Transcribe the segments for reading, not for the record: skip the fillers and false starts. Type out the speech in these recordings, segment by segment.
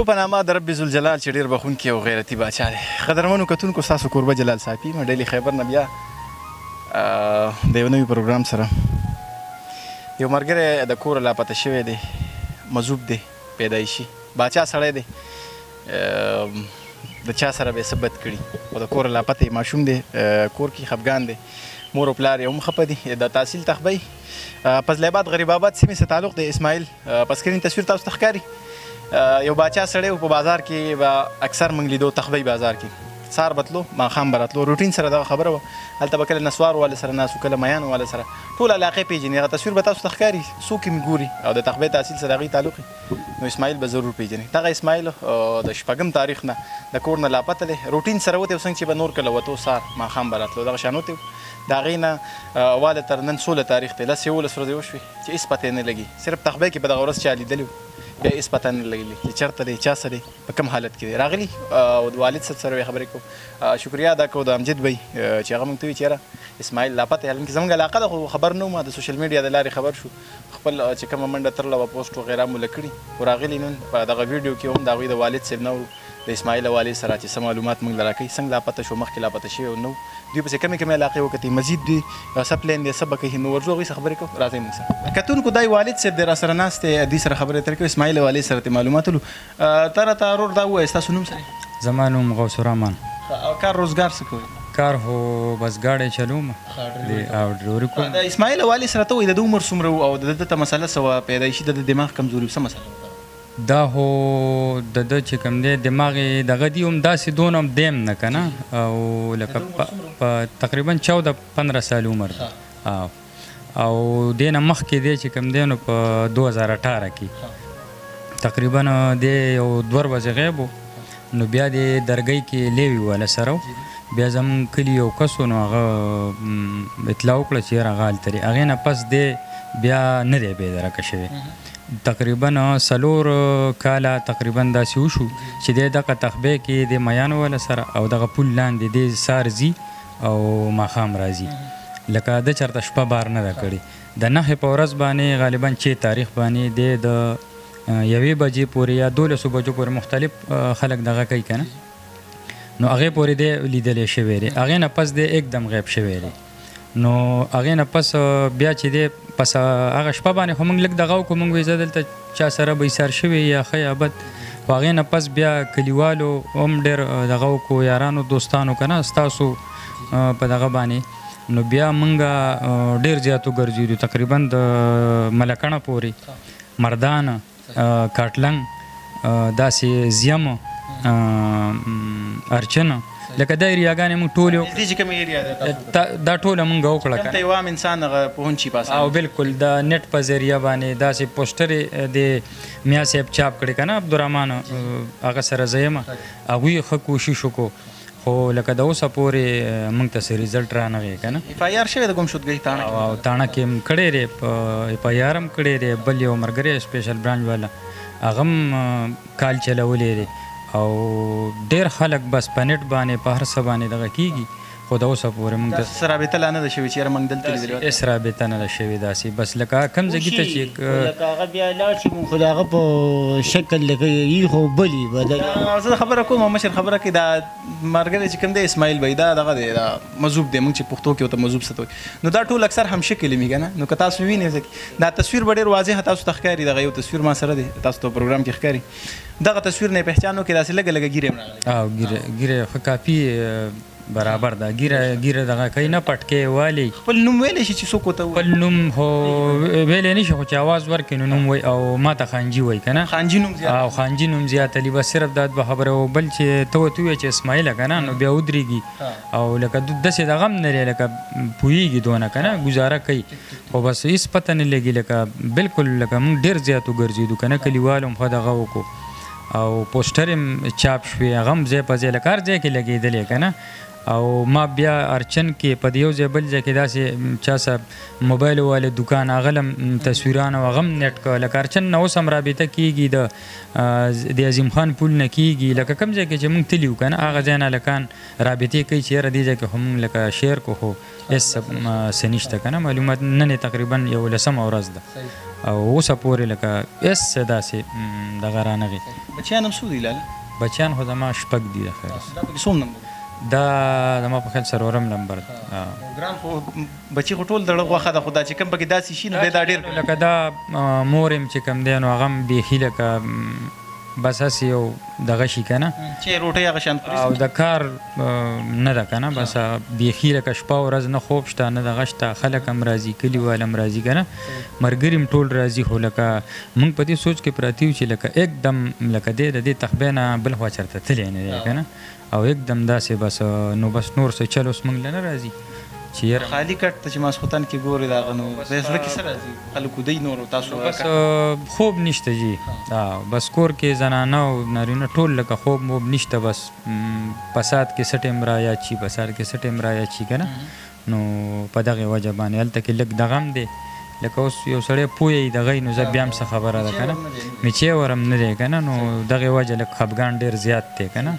په نامه د رب ذوالجلال چې ډېر بخښونکی او غیرتي باچا دی. قدرمنو کتونکو ستاسو کوربه جلال صافي م ډیلي خیبر نه بیا د یو نوي پروګرام سره. یو ملګری د کوره لاپته شوی دی، مذوب دی، پیدایشي باچا سړی دی، د چا سره به یې څه بد کړي خو د کوره لاپته یې ماشوم دی، کور کې خفګان دی، مور او پلار یې هم خفه دي، د تحصیل تخبی. فضل آباد غریب آباد سیمې سره تعلق دی. اسماعیل په سکرین تصویر تاسو ته ښکاري. یو باچا سړی و په بازار کې به اکثر موږ لیدو، تخبی بازار کې سهار به تلو ماښام به راتلو، روټین سره دغه خبره وه. هلته به کله نسوار والا سره ناست و، کله میان والا سره، ټول علاقې پېژني. هغه تصویر به تاسو ته ښکاري، څوک یې ګوري او د تخبی تحصیل سره هغوی تعلق نو اسماعیل به ضرور پېژني. دغه اسماعیل د 6 تاریخ نه د کور نه لاپته دی، روټین سره وتی و، څنګه چې به نور کله وتو سهار ماښام به راتلو، دغه شان وتی و. د هغې نه واله تر نن 16 تاریخ دی، 10-11 ورځې وشوې چې هېڅ پته یې نه لګي. صرف تخبی کې به دغه ورځ چا لیدلی و، بیا هېڅ پته نه لګېږي چې چېرته دی، چا سره دی، په کوم حالت کې دی راغلي. او د والد صاحب سره خبرې کوو، شکریه ادا کوو د امجد بی چې هغه موږ ته وایي چې یاره اسماعیل لاپته دی. حالانکې زموږ علاقه ده خو خبر نه وم، د سوشل میډیا د لارې خبر شو، خپل چې کومه منډه ترله وه پوسټ وغیره مو کړي و راغلي. نن په دغه ویډیو کې هم د هغوی د والد صاحب نه د اسماعیل او والد سره چې څه معلومات موږ له راکوي، څنګه لاپته شو، مخکې لاپته شوی نه و، دوی پسې کمې کمې علاقې وکتې، مزید دوی څه پلان دی، څه به کوي، نو ورځو هغوی سره خبرې کوو. راځئ موږ سره کتونکو دی والد صاحب دی راسره ناست دی، دوی سره خبرې اترې کوو. اسماعیل او والد سره ترې معلومات ولو. ته راته ورور دا ووایه ستاسو نوم څه دی؟ زما نوم غوث الرحمن. او کار روزګار څه کوئ؟ کار خو بس ګاډی چلوم او ډریوري کوم. د اسماعیل او والد سره ته وایي د ده عمر څومره و او د ده ته مسله څه وه، پیدایشي د ده دماغ کمزوري څه مسله وه؟ دا خو د ده چې کوم دی دماغ یې دغه دی هم داسې دونه هم دیم نه که نه، او لکه په تقریبا 14-15 سال عمر دی. او دې نه مخکې دی چې کوم دی نو په 2018 کې تقریبا دی یو 2 ورځې غیب و، نو بیا د درګۍ کې لیوي والا سره و. بیا زموږ کلي یو کس و، نو هغه اطلاع وکړه چې یاره هغه هلته دی. هغې نه پس دی بیا نه دی بېدرکه شوی. تقریبا 4 کاله تقریبا داسې وشو چې دی دغه تخبی کې د میانو والا سره او دغه پل لاندې دی سهار ځي او ماښام راځي، لکه ده چېرته شپه بار نه ده کړې. د 9 په ورځ باندې غالبا 6 تاریخ باندې دی د 1 بجې پورې یا 12 بجو پورې مختلف خلک دغه کوي که نه، نو هغې پورې دی لیدلی شوی دی. هغې نه پس دی एकदम غیب شوی دی. نو هغې نه پس بیا چې دی پس هغه شپه باندې خو موږ لږ دغه وکړو، موږ وایي زه دلته چا سره به ایسار شوی یا ښه یا بد. خو هغې نه پس بیا کلیوالو هم ډېر دغه وکړو، یارانو دوستانو که نه ستاسو په دغه باندې. نو بیا موږ ډېر زیات وګرځېدو، تقریبا د ملکڼه پورې، مردان، کاټلنګ، داسې زیم، ارچن، لکه دا ایریاګانې موږ ټول دې چې کومه ایریا ده دا ټوله موږ وکړه که دلته یو عام انسان هغه پهونچي په او بالکل د نیټ په ذریعه باندې داسې پوسټرې د میا صاحب چاپ کړي که نه، عبدالرحمن هغه سره زه یم، هغوی ښه کوشش وکړو. خو لکه د اوسه پورې موږ ته څه رزلټ رانغی که نه. اف آی آر شوی د ګمشدګۍ تاڼه او تاڼه کې هم کړی دی، په اف آی آر هم کړی دی. بل یو ملګری سپیشل برانچ والا هغه هم کال چلولی دی. او ډېر خلک بس په نیټ باندې په هر څه باندې دغه کېږي، خو د اوسه پورې موږ ته څه رابطه لا نه ده شوې چې یاره موږ دلته لیدلې وه، هېڅ رابطه نه ده شوې داسې. بس لکه کوم ځای ته چې لکه هغه بیا لاړ شي مونږ خو د هغه په شکل لکه یي خو بلي بدل. زه خبره کوم او مشر خبره کوي، دا ملګری چې کوم دی اسماعیل بی دا دغه دی، دا مذوب دی، موږ چې پښتو کې ورته مذوب څه ته وایي. نو دا ټول اکثر همشکل وي که نه. نو که تاسو وینئ دا تصویر به ډېر واضح تاسو ته ښکاري. دغه یو تصویر ما سره دی، تاسو ته پروګرام کې ښکاري. دغه تصویر نه یې پهچان وکړي، داسې لږه لږه ګیرې هم راغلې. ګیره ښه کافي برابر ده. ګیره دغه کوي نه، پټکې والي. خپل نوم ویلی شي چې څوک ورته وایي؟ خپل نوم خو ویلی نه شي، خو چې اواز ورکړي نو نوم وایي. او ما ته خانجي وایي که نه، خانجي نوم زیات او خانجي نوم زیات علي. بس صرف دا دوه خبره و. بل چې ته ورته ووایې چې اسماعیله که نه، نو بیا ودرېږي او لکه داسې دغه هم نه لري، لکه پوهېږي دونه که نه، ګزاره کوي. خو بس هېڅ پته نه لګي. لکه بالکل لکه موږ ډېر زیات وګرځېدو که نه، کلیوالو هم ښه دغه وکړو او پوسټر هم چاپ شوې، هغه هم ځای په ځای لکه هر ځای کې لګېدلې که نه. او ما بیا ارچن کې په یو ځای بل ځای کې داسې چا صاحب موبایل والے دکان هغه هم تصویران او هغه هم نیټ کړه. لکه ارچن نه اوس هم رابطه کېږي، د عظیم خان پل نه کېږي، لکه کوم ځای کې چې موږ تلي وو که نه، هغه ځای نه لکان رابطې کوي چې یاره دې ځای کې خو موږ لکه شیر کو، خو هېڅ څه نشته که نه. معلومات نن یې تقریبا 11مه ورځ ده او اوسه پورې لکه هېڅ داسې دغه رانغی. بچیان هم څو دي لاله؟ بچیان خو زما 6 دي د خیر. دا پکې څوم نمبر؟ دا زما په خیال څلورم نمبر. ګران خو بچي خو ټول دړه غوښه ده، خو دا چې کوم پکې داسې شي نو بیا دا ډېر لکه دا مور یم چې کوم دی نو هغه هم بیخي لکه بس هسې یو دغه شي که نه چې روټۍ هغه شان خوري او د کار نه ده که نه بس بیخي لکه شپه ورځ نه خوب شته نه دغه شته، خلک هم راځي، کلیوال هم راځي که نه، ملګري هم ټول راځي. خو لکه موږ په دې سوچ کې پراته یو چې لکه एकदम لکه دی د دې تخبې نه بل خوا چېرته تللی نه دی که نه، او एकदम داسې بس نو بس نور څه چل اوس موږ له نه راځي چې یاره خالي کټ ته چې ماسخوتن کې ګورې د هغه نو زړه کې څه راځي؟ خلکو دی نور تاسو بس خوب نشته جی. بس کور کې زنانه او نارینه ټول لکه خوب موب نشته، بس فساد کې څه ټایم رایاد شي، فساد کې څه ټایم رایاد شي که نه، نو په دغې وجه باندې هلته کې لږ دغه هم دی لکه اوس یو سړی پوهی دغه نو زه بیا هم څه خبره ده که نه، میچې ور هم نه دی که نه، نو دغې وجه لږ خفګان ډېر زیات دی که نه،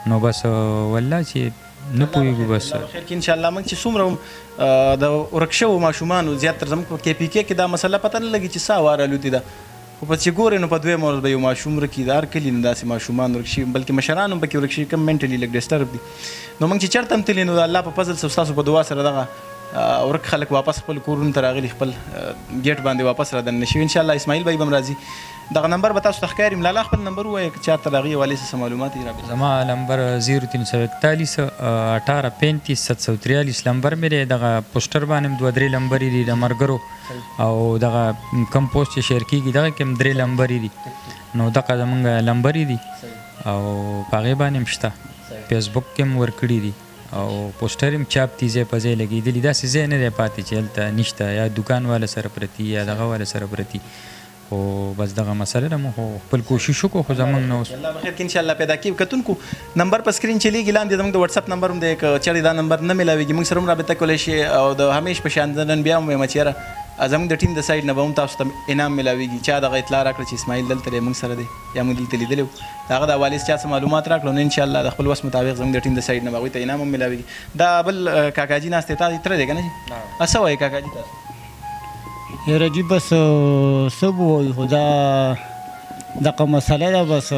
نو بس والله چې نه پوهېږو بس خیر کې انشاءالله موږ چې څومره د ورک شوو ماشومانو زیاتره زموږ په KPK کې دا مسله پته نه لګي چې څه وار الوتې ده، خو په چې ګورې نو په دویمه ورځ به یو ماشوم ورکي، د هر کلي نه داسې ماشومان ورک شي، بلکې مشران هم پکې ورک شي کوم منټلي لږ ډسټرب دي. نو موږ چې چېرته هم تللي نو د الله په فضل سره ستاسو په دعا سره دغه ورک خلک واپس خپل کورونو ته راغلي، خپل ګیټ باندې واپس را دننه شوي. انشاءالله اسماعیل بھائی به هم راځي. دغه نمبر به تاسو ته ښکاري. ملاله خپل نمبر ووایه که چاته د هغې حوالې څه معلومات یې راکړي. زما نمبر 0341 1835 743 نمبر مې دی. دغه پوسټر باندې هم 2-3 نمبرې دي د ملګرو، او دغه کم پوسټ چې شیر کېږي دغه کې هم 3 نمبرې دي، نو دغه زمونږ نمبرې دي او په هغې باندې هم شته، فیسبوک کې هم ورکړي دي او پوسټر هم چاپ دي، ځای په ځای لګېدلي، داسې ځای نه دی پاتې چې هلته نشته، یا دوکان والا سره پرتي یا دغه والا سره پرتي. خو بس دغه مسله ده، موږ خپل کوشش وکړو، خو زموږ نه اوس الله بخیر کې انشاءالله پیدا کېږي. کتونکو نمبر په سکرین چلیږي لاندې زموږ د واتساپ نمبر هم دی، که چېرې دا نمبر نه میلاویږي موږ سره هم رابطه کولی شي، او د همیش په شان نن بیا هم وایم چې یاره زموږ د ټیم د سایډ نه به هم تاسو ته انعام میلاویږي. چا دغه اطلاع راکړه چې اسماعیل دلته دی موږ سره دی یا موږ دلته لیدلی وو، د هغه د حوالې چا څه معلومات راکړو نو انشاءالله د خپل وس مطابق زموږ د ټیم د سایډ نه به هغوی ته انعام هم میلاویږي. دا بل کاکاجي ناست دی، تا تره دی که نه جي؟ څه وایي کاکاجي تاسو؟ یاره جي بس څه به ووایو، خو دا دغه مسله ده، بس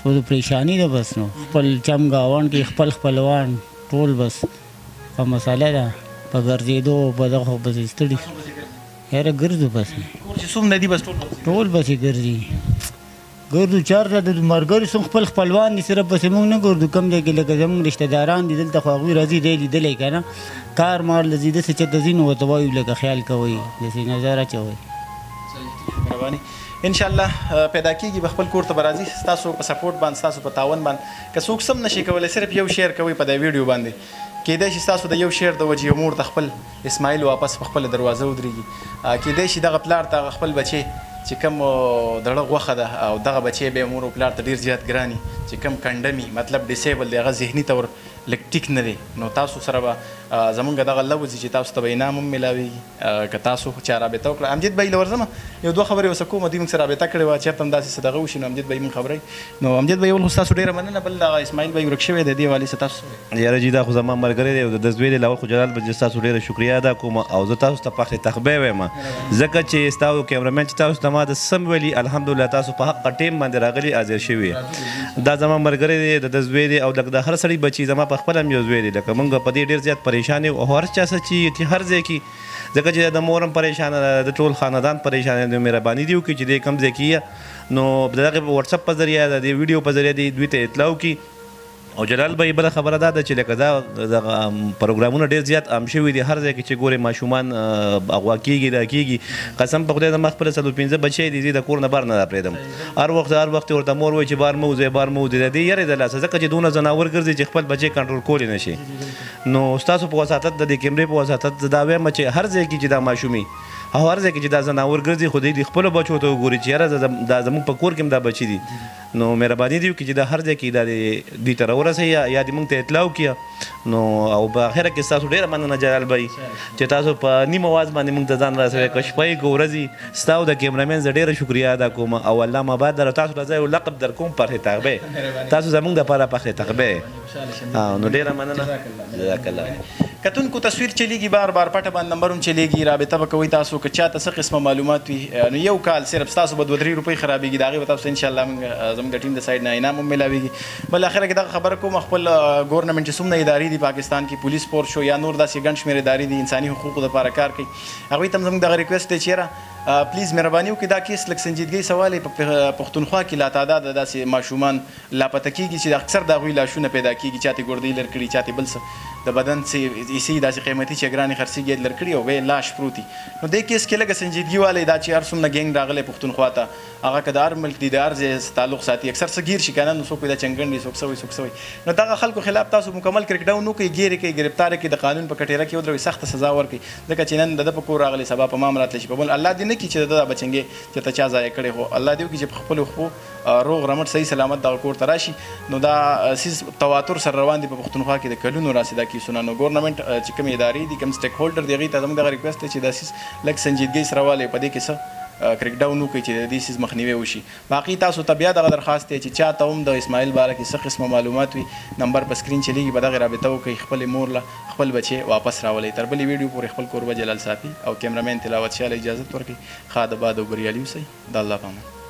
ټول پریشاني ده، بس نو خپل چم ګاونډ کې خپل خپلوان ټول بس په مسله ده، په ګرځېدو په دغه پسې ستړي یاره ګرځو، بس کور چې څومره دي بس ټول بسې ګرځي، ګرځو چارته د ملګري څوم خپل خپلوان دي، صرف بسې موږ نه ګرځو، کوم ځای کې لکه زموږ رشته داران دي دلته خو هغوی راځي، دی لیدلی که نه کار مار له ځي داسې چېرته ځي نو ورته وایو لکه خیال کوئ، داسې نظر اچوئ. مهرباني انشاءالله پیدا کېږي، به خپل کور ته به راځي ستاسو په سپورټ باندې، ستاسو په تعاون باندې. که څوک سم نشي کولی صرف یو شیر کوئ په دې ویډیو باندې، کېدای شي ستاسو د یو شیر د وجې یو مور ته خپل اسماعیل واپس په خپله دروازه ودرېږي، کېدای شي دغه پلار ته خپل بچی چې کوم دړه غوښه ده او دغه بچی به مور او پلار ته ډېر زیات ګراني، چې کوم کنډمي مطلب ډیسیبل دی، هغه ذهني طور لږ ټیک نه دی، نو تاسو سره به زمونږ دغه لوځي چې تاسو ته به انعام هم میلاویږي. که تاسو چا رابطه وکړه امجد بھائی له ورځمه یو دوه خبرې ورسره کوم، دوی موږ سره رابطه کړې وه، چېرته هم داسې څه دغه وشي نو امجد بھائی موږ خبروي. نو امجد بھائی اول خو ستاسو ډېره مننه، بل دغه اسماعیل بھائی ورک شوی دی دې حوالې څه تاسو یاره جي دا خو زما ملګری دی او د زوی دی، لاول خو جلال به ستاسو ډېره شکریه ادا کوم، او زه تاسو ته پخې تخبې وایم ځکه چې ستاسو کیمرامین چې تاسو ته ما د سم ویلي الحمدلله تاسو په حق ټیم باندې راغلي حاضر شوي. دا زما ملګری دی، د زوی دی، او د هر سړي بچي زما په خپله هم یو زوی دی، لکه موږ په دې ډېر زیات پریشان یو، او هر چا څه چې هر ځای کې ځکه چې د مور هم پریشانه ده، د ټول خاندان پریشانه دی، مهرباني دې وکړي چې دې کوم ځای کې نو د دغه واتساپ په ذریعه د دې ویډیو په ذریعه دوی ته اطلاع وکړي. او جلال بھائی بله خبره دا ده چې لکه دا پروګرامونه ډېر زیات عام شوي دي، هر ځای کې چې ګورې ماشومان اغوا کېږي دا کېږي، قسم په خدای زما خپله 4-5 بچی دي، زه د کور نه بار نه پرېږدم، هر وخت ورته مور وایي چې بار مه وځئ بار مه وځئ، د دې یېرې د لاسه ځکه چې دونه ځناور ګرځي چې خپل بچی کنټرول کولی نه شي. نو ستاسو په وساطت د دې کیمرې په وساطت زه دا وایم چې هر ځای کې چې دا ماشومي او هر ځای کې چې دا ځناور ګرځي خو دوی د خپلو بچو ته وګوري چې یاره دا زموږ په کور کې هم دا بچي دي، نو مهرباني دې وکړي چې دا هر ځای کې دا دوی ته راورسوي یا دې موږ ته اطلاع وکړي. نو او په اخره کې ستاسو ډېره مننه جلال بھائی چې تاسو په نیم اواز باندې موږ ته ځان راسوئ، که شپه یې که ورځې ستاسو د کیمرامین زه ډېره شکریه ادا کوم، او الله مباد در تاسو ته زه یو لقب در کوم پخې تغبې، تاسو زموږ دپاره پخې تغبې. نو ډېره مننه، جزاک الله. کتونکو تصویر چلیږي بار بار پټه باندې نمبر هم چلیږي رابطه به کوئ تاسو که چاته څه قسمه معلومات وي نو یو کال صرف ستاسو به 2-3 روپۍ خرابېږي د هغې به تاسو انشاءالله موږ زموږ د ټیم د سایډ نه انعام هم میلاویږي بل اخره کې دغه خبره کوم خپل ګورنمنټ چې څومره ادارې دي پاکستان کې پولیس فورس شو یا نور داسې ګڼ شمېر ادارې دي انساني حقوقو دپاره کار کوي هغوی ته هم زموږ دغه ریکویسټ دی چې یاره پلیز مهرباني وکړئ دا کیس لږ سنجیدګۍ سوال په پښتونخوا کې لا تعداده داسې ماشومان لاپته کېږي چې اکثر د هغوی لاشونه پیدا کېږي چا ته ګردۍ لر کړي چا ته بل څه د بدن څه ایسي داسې قیمتي چې ګرانې خرڅېږي لر کړي او بیا لاش پروت وي نو دې کیس کې لږه سنجیدګي والی دا چې هر څومره ګینګ راغلی پښتونخوا ته هغه که د هر ملک دي د هر ځای تعلق ساتي اکثر څه ګیر شي که نه نو څوک وایي دا چنګن دي څوک څه وایي څوک څه وایي نو دغه خلکو خلاف تاسو مکمل کرک ډاون وکړئ ګیرې کوئ ګرفتاره کړئ د قانون په کټېره کې ودروئ سخته سزا ورکړئ ځکه چې نن د ده په کور راغلی سبا په ما هم راتلی شي په بل الله دې نه کړي چې د ده دا بچنګې چې ته چا ضایع کړی خو الله دې وکړي چې په خپلو خپو روغ رمټ صحیح سلامت دغه کور ته راشي نو دا سیز تواتر سره روان دي په پښتونخوا کې د کلونو راسي دا کیسونه نو ګورنمنټ چې کومې ادارې دي کوم سټیک هولډر دي هغوی ته زموږ دغه ریکویسټ دی چې دا سیز لږ سنجیدګۍ سره والی په دې کې څه کرک ډاون وکړي چې د دې سیز مخنیوی وشي باقي تاسو ته بیا دغه درخواست دی چې چاته هم د اسماعیل باره کې څه قسمه معلومات وي نمبر په سکرین چلیږي په دغې رابطه وکړئ خپلې مور له خپل بچی واپس راولئ تر بلې ویډیو پورې خپل کوربه جلال صافي او کیمرامین تلاوت شاه له اجازت ورکړئ ښه د باد او بریالي اوسئ د الله په امان